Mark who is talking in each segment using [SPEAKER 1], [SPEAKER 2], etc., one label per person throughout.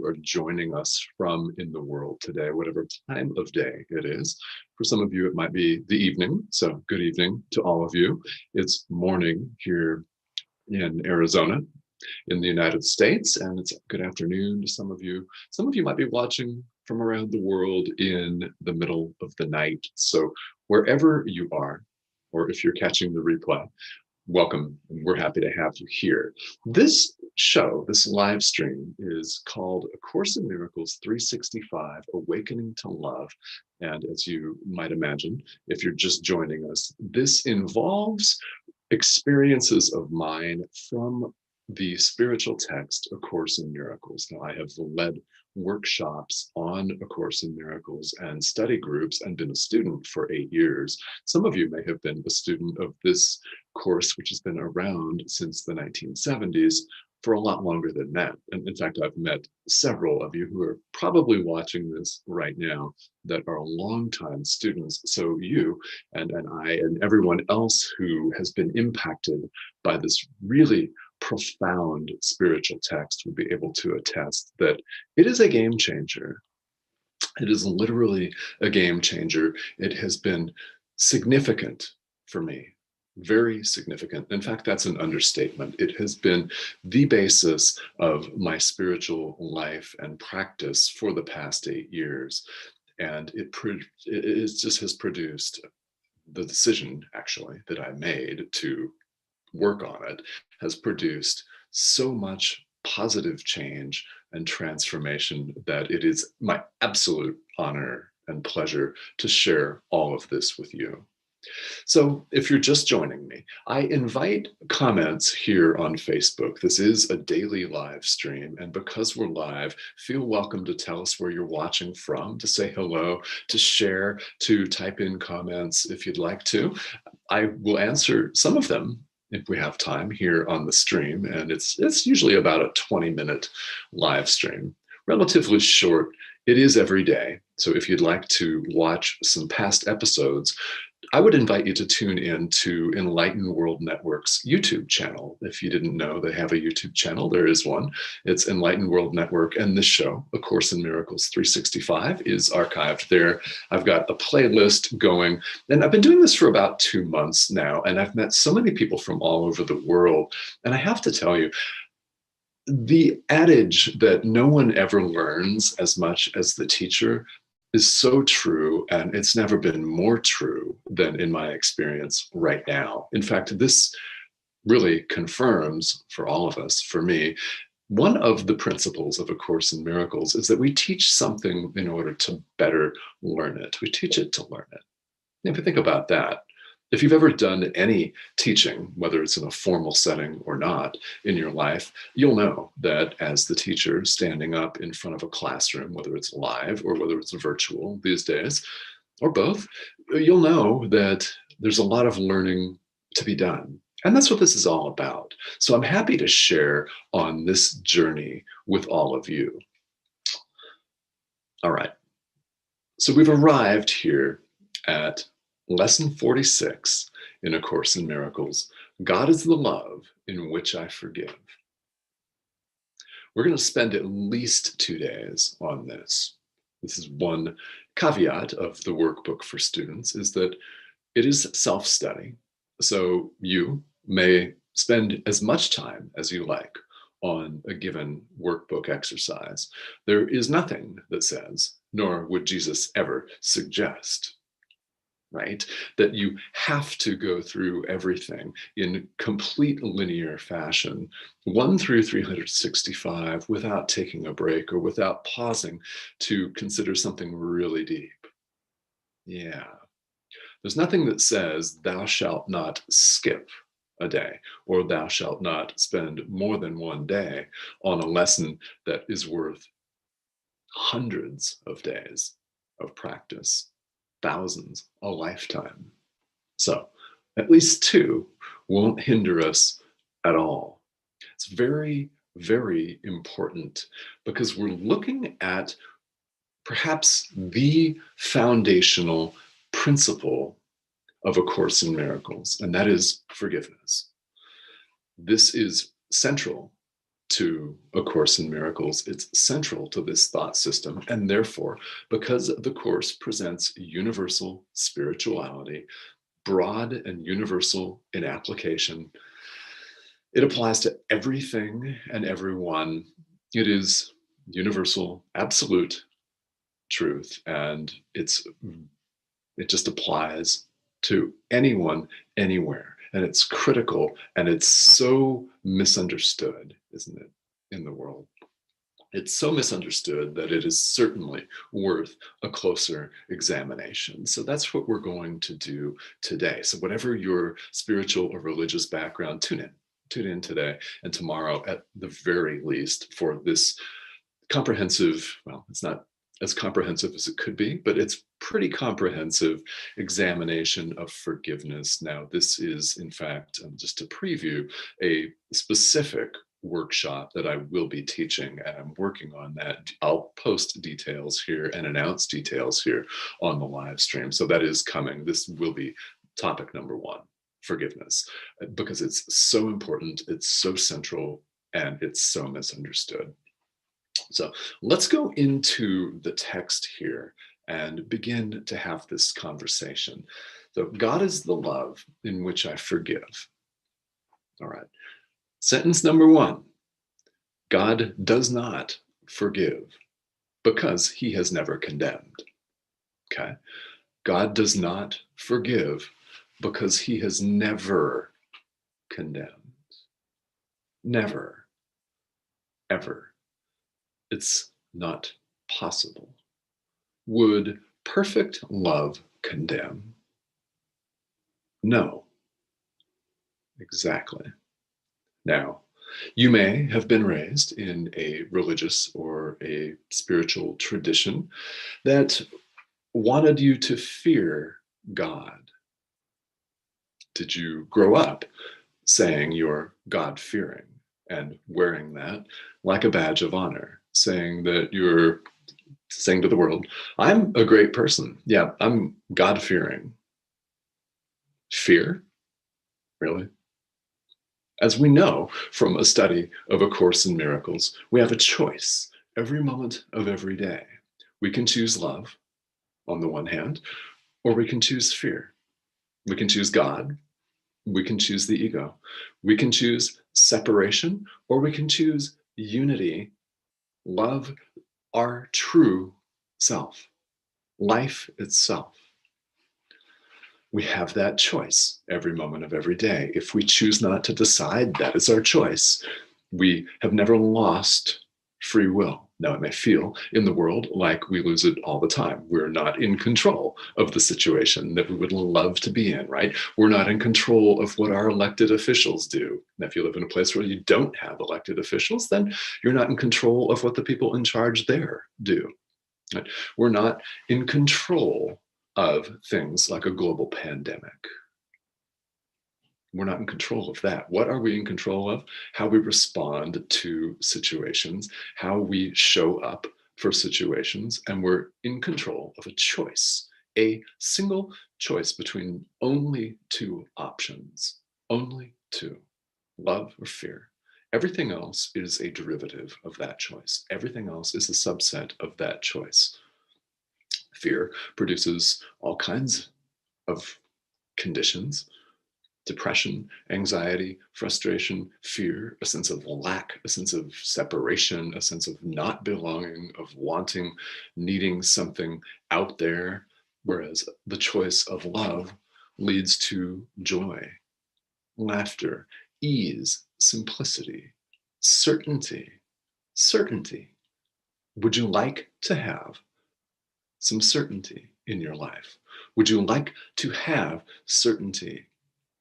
[SPEAKER 1] you are joining us from in the world today, whatever time of day it is. For some of you, it might be the evening. So good evening to all of you. It's morning here in Arizona, in the United States, and it's good afternoon to some of you. Some of you might be watching from around the world in the middle of the night. So wherever you are, or if you're catching the replay, welcome, and we're happy to have you here. This show, this live stream, is called A Course in Miracles 365, Awakening to Love. And as you might imagine, if you're just joining us, this involves experiences of mine from the spiritual text, A Course in Miracles. Now, I have led workshops on A Course in Miracles and study groups and been a student for 8 years. Some of you may have been a student of this course, which has been around since the 1970s, for a lot longer than that. And in fact, I've met several of you who are probably watching this right now that are longtime students. So you and I and everyone else who has been impacted by this really profound spiritual text would be able to attest that it is a game changer. It is literally a game changer. It has been significant for me. Very significant. In fact, that's an understatement. It has been the basis of my spiritual life and practice for the past 8 years. And it just has produced the decision, actually, that I made to work on it, has produced so much positive change and transformation that it is my absolute honor and pleasure to share all of this with you. So if you're just joining me, I invite comments here on Facebook. This is a daily live stream, and because we're live, feel welcome to tell us where you're watching from, to say hello, to share, to type in comments if you'd like to. I will answer some of them if we have time here on the stream, and it's usually about a 20-minute live stream, relatively short. It is every day, so if you'd like to watch some past episodes, I would invite you to tune in to Enlightened World Network's YouTube channel. If you didn't know they have a YouTube channel, there is one. It's Enlightened World Network, and this show, A Course in Miracles 365, is archived there. I've got a playlist going, and I've been doing this for about 2 months now, and I've met so many people from all over the world. And I have to tell you, the adage that no one ever learns as much as the teacher is so true, and it's never been more true than in my experience right now. In fact, this really confirms for all of us, for me, one of the principles of A Course in Miracles is that we teach something in order to better learn it. We teach it to learn it. If you think about that, if you've ever done any teaching, whether it's in a formal setting or not in your life, you'll know that as the teacher standing up in front of a classroom, whether it's live or whether it's virtual these days, or both, you'll know that there's a lot of learning to be done. And that's what this is all about. So I'm happy to share on this journey with all of you. All right. So we've arrived here at Lesson 46 in A Course in Miracles. God is the love in which I forgive. We're going to spend at least 2 days on this. This is one caveat of the workbook for students, is that it is self-study. So you may spend as much time as you like on a given workbook exercise. There is nothing that says, nor would Jesus ever suggest, right, that you have to go through everything in complete linear fashion, 1 through 365, without taking a break or without pausing to consider something really deep. Yeah. There's nothing that says thou shalt not skip a day, or thou shalt not spend more than 1 day on a lesson that is worth hundreds of days of practice. Thousands, a lifetime. So at least 2 won't hinder us at all. It's very, very important because we're looking at perhaps the foundational principle of A Course in Miracles, and that is forgiveness. This is central to A Course in Miracles. It's central to this thought system. And therefore, because the Course presents universal spirituality, broad and universal in application, it applies to everything and everyone. It is universal, absolute truth, and it just applies to anyone, anywhere. And it's critical, and it's so misunderstood, isn't it, in the world? It's so misunderstood that it is certainly worth a closer examination. So that's what we're going to do today. So whatever your spiritual or religious background, tune in. Tune in today and tomorrow at the very least for this comprehensive, well, it's not as comprehensive as it could be, but it's pretty comprehensive examination of forgiveness. Now, this is, in fact, just to preview, a specific workshop that I will be teaching, and I'm working on that. I'll post details here and announce details here on the live stream. So that is coming. This will be topic number one, forgiveness, because it's so important, it's so central, and it's so misunderstood. So let's go into the text here and begin to have this conversation. So God is the love in which I forgive. All right. Sentence number one, God does not forgive because he has never condemned. Okay. God does not forgive because he has never condemned. Never, ever. It's not possible. Would perfect love condemn? No. Exactly. Now, you may have been raised in a religious or a spiritual tradition that wanted you to fear God. Did you grow up saying you're God-fearing and wearing that like a badge of honor? Saying that you're saying to the world, I'm a great person. Yeah, I'm God-fearing. Fear? Really? As we know from a study of A Course in Miracles, we have a choice every moment of every day. We can choose love on the one hand, or we can choose fear. We can choose God. We can choose the ego. We can choose separation, or we can choose unity. Love our true self, life itself. We have that choice every moment of every day. If we choose not to decide that is our choice, we have never lost free will. Now, it may feel in the world like we lose it all the time. We're not in control of the situation that we would love to be in, right? We're not in control of what our elected officials do. And if you live in a place where you don't have elected officials, then you're not in control of what the people in charge there do. Right? We're not in control of things like a global pandemic. We're not in control of that. What are we in control of? How we respond to situations, how we show up for situations, and we're in control of a choice, a single choice between only two options, only two, love or fear. Everything else is a derivative of that choice. Everything else is a subset of that choice. Fear produces all kinds of conditions: depression, anxiety, frustration, fear, a sense of lack, a sense of separation, a sense of not belonging, of wanting, needing something out there. Whereas the choice of love leads to joy, laughter, ease, simplicity, certainty. Certainty. Would you like to have some certainty in your life? Would you like to have certainty?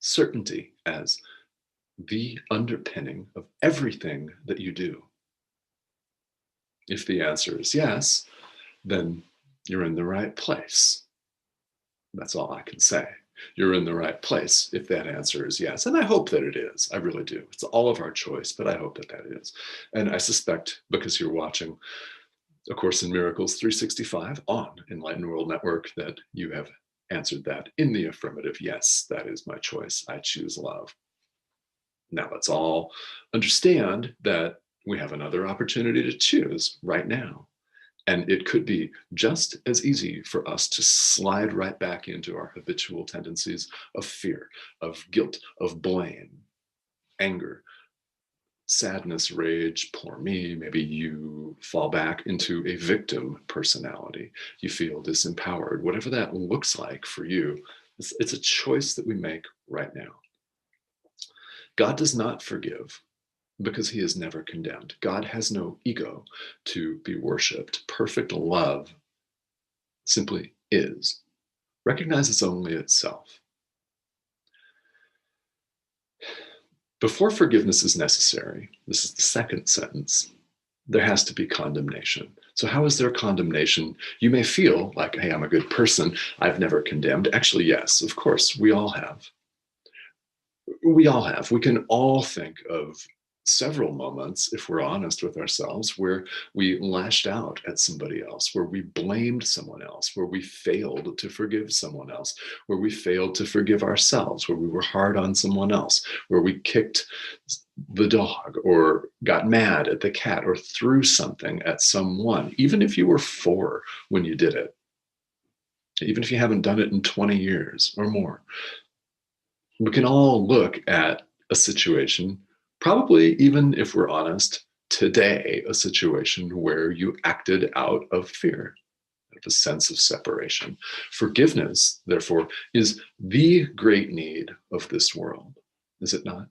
[SPEAKER 1] Certainty as the underpinning of everything that you do. If the answer is yes, then you're in the right place. That's all I can say. You're in the right place if that answer is yes. And I hope that it is. I really do. It's all of our choice, but I hope that that is. And I suspect, because you're watching A Course in Miracles 365 on Enlightened World Network, that you have answered that in the affirmative. Yes, that is my choice. I choose love. Now let's all understand that We have another opportunity to choose right now. And it could be just as easy for us to slide right back into our habitual tendencies of fear, of guilt, of blame, anger, sadness, rage, poor me. Maybe you fall back into a victim personality. You feel disempowered, whatever that looks like for you. It's a choice that we make right now. God does not forgive because he is never condemned. God has no ego to be worshiped. Perfect love simply is, recognizes only itself. Before forgiveness is necessary, this is the second sentence, there has to be condemnation. So how is there condemnation? You may feel like, hey, I'm a good person. I've never condemned. Actually, yes, of course, we all have. We all have. We can all think of several moments, if we're honest with ourselves, where we lashed out at somebody else, where we blamed someone else, where we failed to forgive someone else, where we failed to forgive ourselves, where we were hard on someone else, where we kicked the dog or got mad at the cat or threw something at someone, even if you were 4 when you did it, even if you haven't done it in 20 years or more. We can all look at a situation, probably even if we're honest, today, a situation where you acted out of fear, of a sense of separation. Forgiveness, therefore, is the great need of this world, is it not?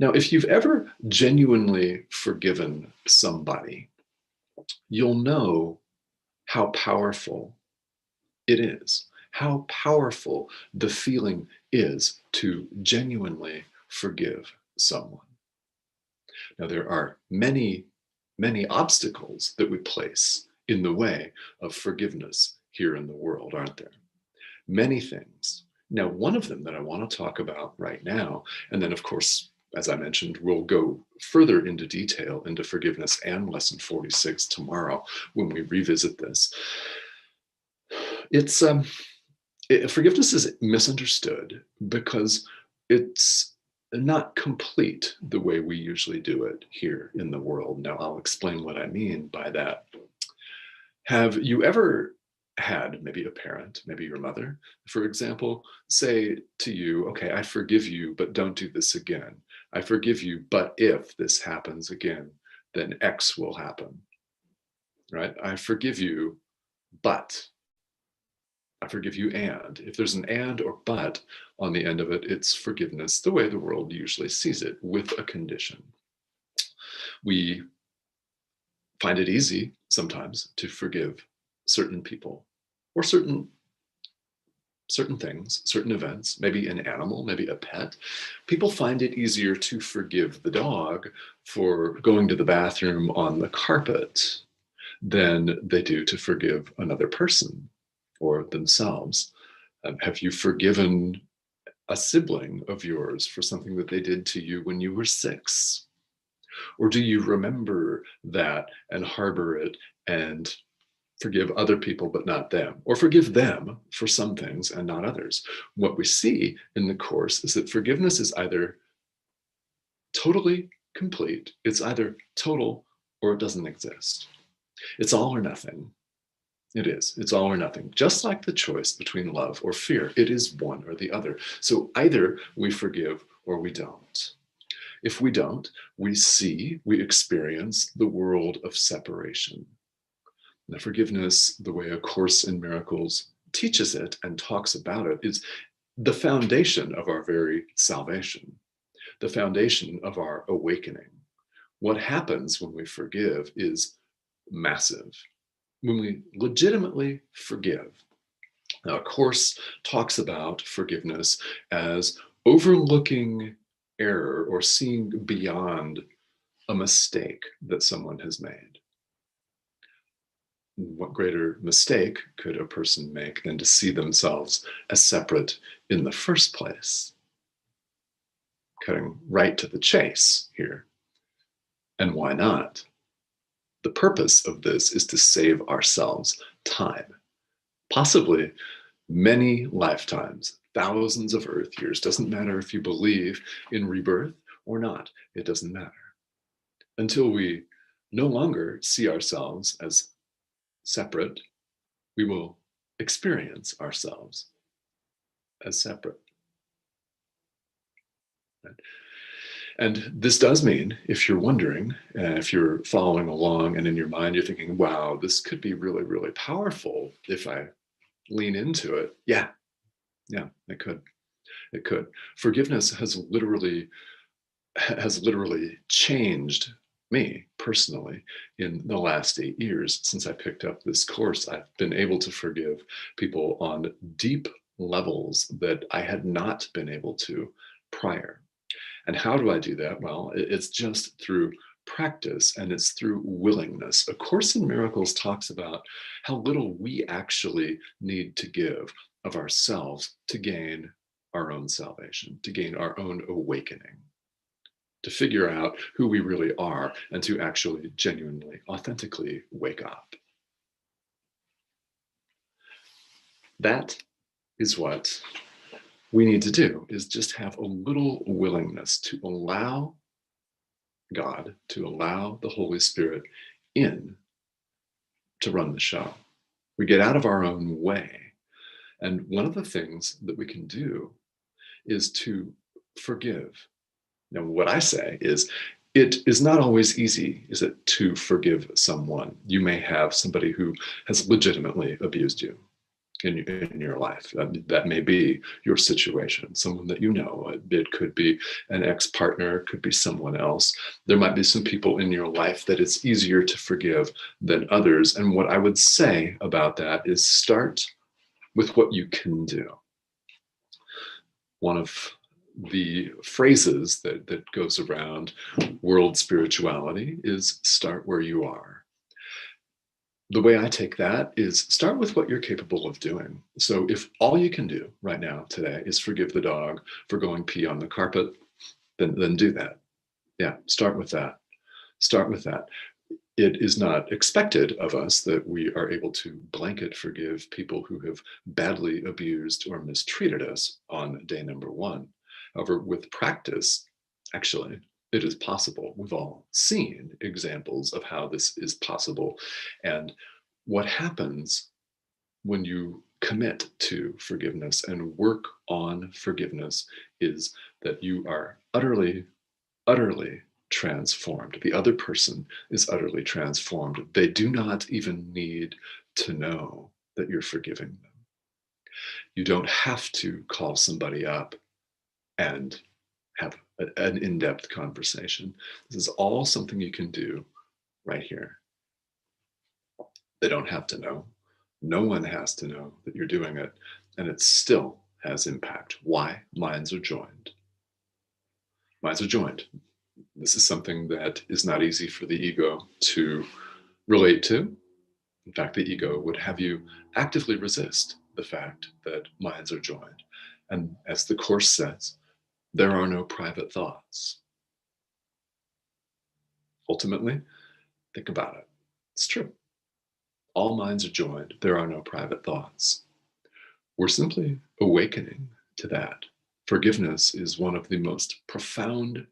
[SPEAKER 1] Now, if you've ever genuinely forgiven somebody, you'll know how powerful it is, how powerful the feeling is to genuinely forgive someone. Now, there are many, many obstacles that we place in the way of forgiveness here in the world, aren't there? Many things. Now, one of them that I want to talk about right now, and then, of course, as I mentioned, we'll go further into detail into forgiveness and lesson 46 tomorrow when we revisit this. It's forgiveness is misunderstood because it's not complete the way we usually do it here in the world. Now, I'll explain what I mean by that. Have you ever had maybe a parent, maybe your mother, for example, say to you, okay, I forgive you, but don't do this again. I forgive you, but if this happens again, then X will happen, right? I forgive you, but I forgive you, and if there's an and or but on the end of it, it's forgiveness the way the world usually sees it, with a condition. We find it easy sometimes to forgive certain people or certain things, certain events, maybe an animal, maybe a pet. People find it easier to forgive the dog for going to the bathroom on the carpet than they do to forgive another person or themselves. Have you forgiven a sibling of yours for something that they did to you when you were 6? Or do you remember that and harbor it and forgive other people but not them? Or forgive them for some things and not others? What we see in the Course is that forgiveness is either totally complete, it's either total or it doesn't exist. It's all or nothing. It is. It's all or nothing. Just like the choice between love or fear, it is one or the other. So either we forgive or we don't. If we don't, we experience the world of separation. Now, forgiveness, the way A Course in Miracles teaches it and talks about it, is the foundation of our very salvation, the foundation of our awakening. What happens when we forgive is massive. When we legitimately forgive. Now, A Course talks about forgiveness as overlooking error or seeing beyond a mistake that someone has made. What greater mistake could a person make than to see themselves as separate in the first place? Cutting right to the chase here. And why not? The purpose of this is to save ourselves time, possibly many lifetimes, thousands of Earth years. Doesn't matter if you believe in rebirth or not, it doesn't matter. until we no longer see ourselves as separate, we will experience ourselves as separate. Right? And this does mean, if you're wondering, if you're following along and in your mind, you're thinking, wow, this could be really, really powerful if I lean into it. Yeah, it could. It could. Forgiveness has literally changed me personally in the last 8 years since I picked up this course. I've been able to forgive people on deep levels that I had not been able to prior. And how do I do that? Well, it's just through practice and it's through willingness. A Course in Miracles talks about how little we actually need to give of ourselves to gain our own salvation, to gain our own awakening, to figure out who we really are and to actually genuinely, authentically wake up. That is what we need to do, is just have a little willingness to allow God, to allow the Holy Spirit in to run the show. We get out of our own way. And one of the things that we can do is to forgive. Now, what I say is, it is not always easy, is it, to forgive someone. You may have somebody who has legitimately abused you in your life. That may be your situation, someone that you know. It could be an ex-partner, it could be someone else. There might be some people in your life that it's easier to forgive than others. And what I would say about that is start with what you can do. One of the phrases that goes around world spirituality is start where you are. The way I take that is start with what you're capable of doing. So if all you can do right now today is forgive the dog for going pee on the carpet, then do that. Yeah, start with that. Start with that. It is not expected of us that we are able to blanket forgive people who have badly abused or mistreated us on day number one. However, with practice, actually, it is possible. We've all seen examples of how this is possible. And what happens when you commit to forgiveness and work on forgiveness is that you are utterly, utterly transformed. The other person is utterly transformed. They do not even need to know that you're forgiving them. You don't have to call somebody up and have an in-depth conversation. This is all something you can do right here. They don't have to know. No one has to know that you're doing it, and it still has impact. Why? Minds are joined. Minds are joined. This is something that is not easy for the ego to relate to. In fact, the ego would have you actively resist the fact that minds are joined. And as the Course says, there are no private thoughts. Ultimately, think about it. It's true. All minds are joined. There are no private thoughts. We're simply awakening to that. Forgiveness is one of the most profound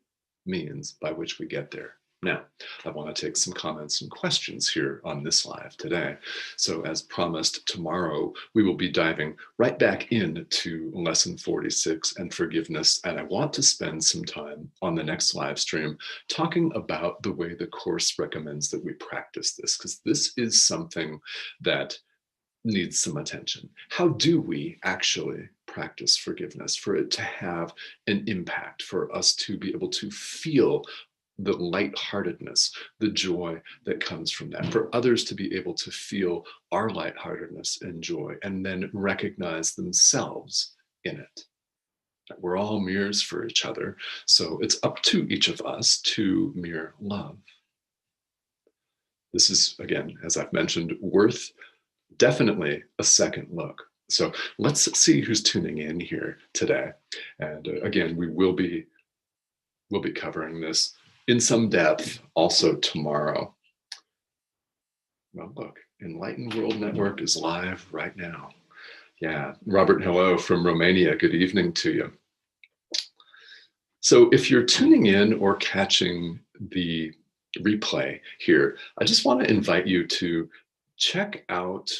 [SPEAKER 1] means by which we get there. Now, I want to take some comments and questions here on this live today. So as promised, tomorrow we will be diving right back into lesson 46 and forgiveness. And I want to spend some time on the next live stream talking about the way the Course recommends that we practice this, because this is something that needs some attention. How do we actually practice forgiveness for it to have an impact, for us to be able to feel the lightheartedness, the joy that comes from that, for others to be able to feel our lightheartedness and joy, and then recognize themselves in it? We're all mirrors for each other, so it's up to each of us to mirror love. This is, again, as I've mentioned, worth definitely a second look. So let's see who's tuning in here today. And again, we'll be covering this in some depth also tomorrow. Well, look, Enlightened World Network is live right now. Yeah, Robert, hello from Romania. Good evening to you. So if you're tuning in or catching the replay here, I just want to invite you to check out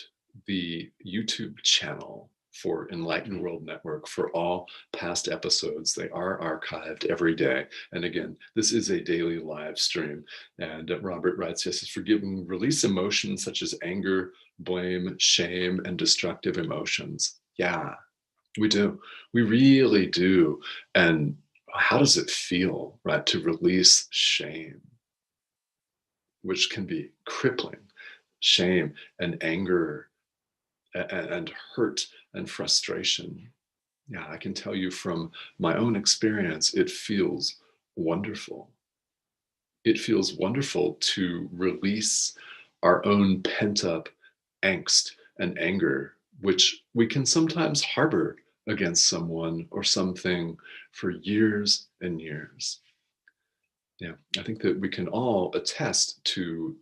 [SPEAKER 1] the YouTube channel for Enlightened World Network for all past episodes. They are archived every day. And again, this is a daily live stream. And Robert writes, yes, forgiving, release emotions such as anger, blame, shame, and destructive emotions. Yeah, we do. We really do. And how does it feel, right, to release shame, which can be crippling? Shame and anger and hurt and frustration. Yeah, I can tell you from my own experience, it feels wonderful. It feels wonderful to release our own pent up angst and anger, which we can sometimes harbor against someone or something for years and years. Yeah, I think that we can all attest to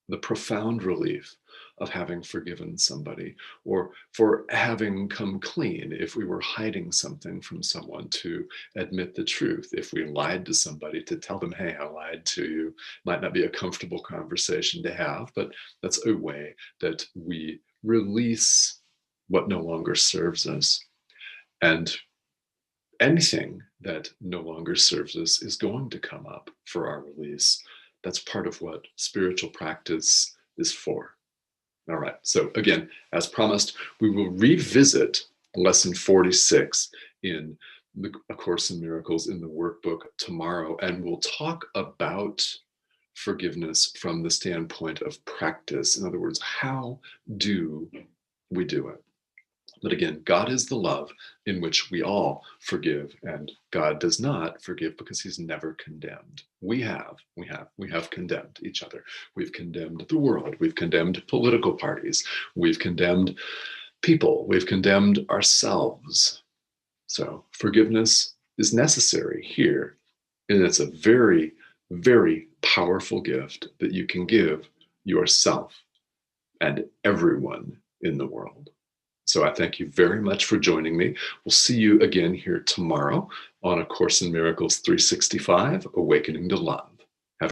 [SPEAKER 1] the profound relief of having forgiven somebody, or for having come clean if we were hiding something from someone, to admit the truth. If we lied to somebody, to tell them, hey, I lied to you. Might not be a comfortable conversation to have, but that's a way that we release what no longer serves us. And anything that no longer serves us is going to come up for our release. That's part of what spiritual practice is for. All right. So again, as promised, we will revisit lesson 46 in the A Course in Miracles in the workbook tomorrow, and we'll talk about forgiveness from the standpoint of practice. In other words, how do we do it? But again, God is the love in which we all forgive, and God does not forgive because he's never condemned. We have condemned each other. We've condemned the world. We've condemned political parties. We've condemned people. We've condemned ourselves. So forgiveness is necessary here. And it's a very, very powerful gift that you can give yourself and everyone in the world. So I thank you very much for joining me. We'll see you again here tomorrow on A Course in Miracles 365, Awakening to Love.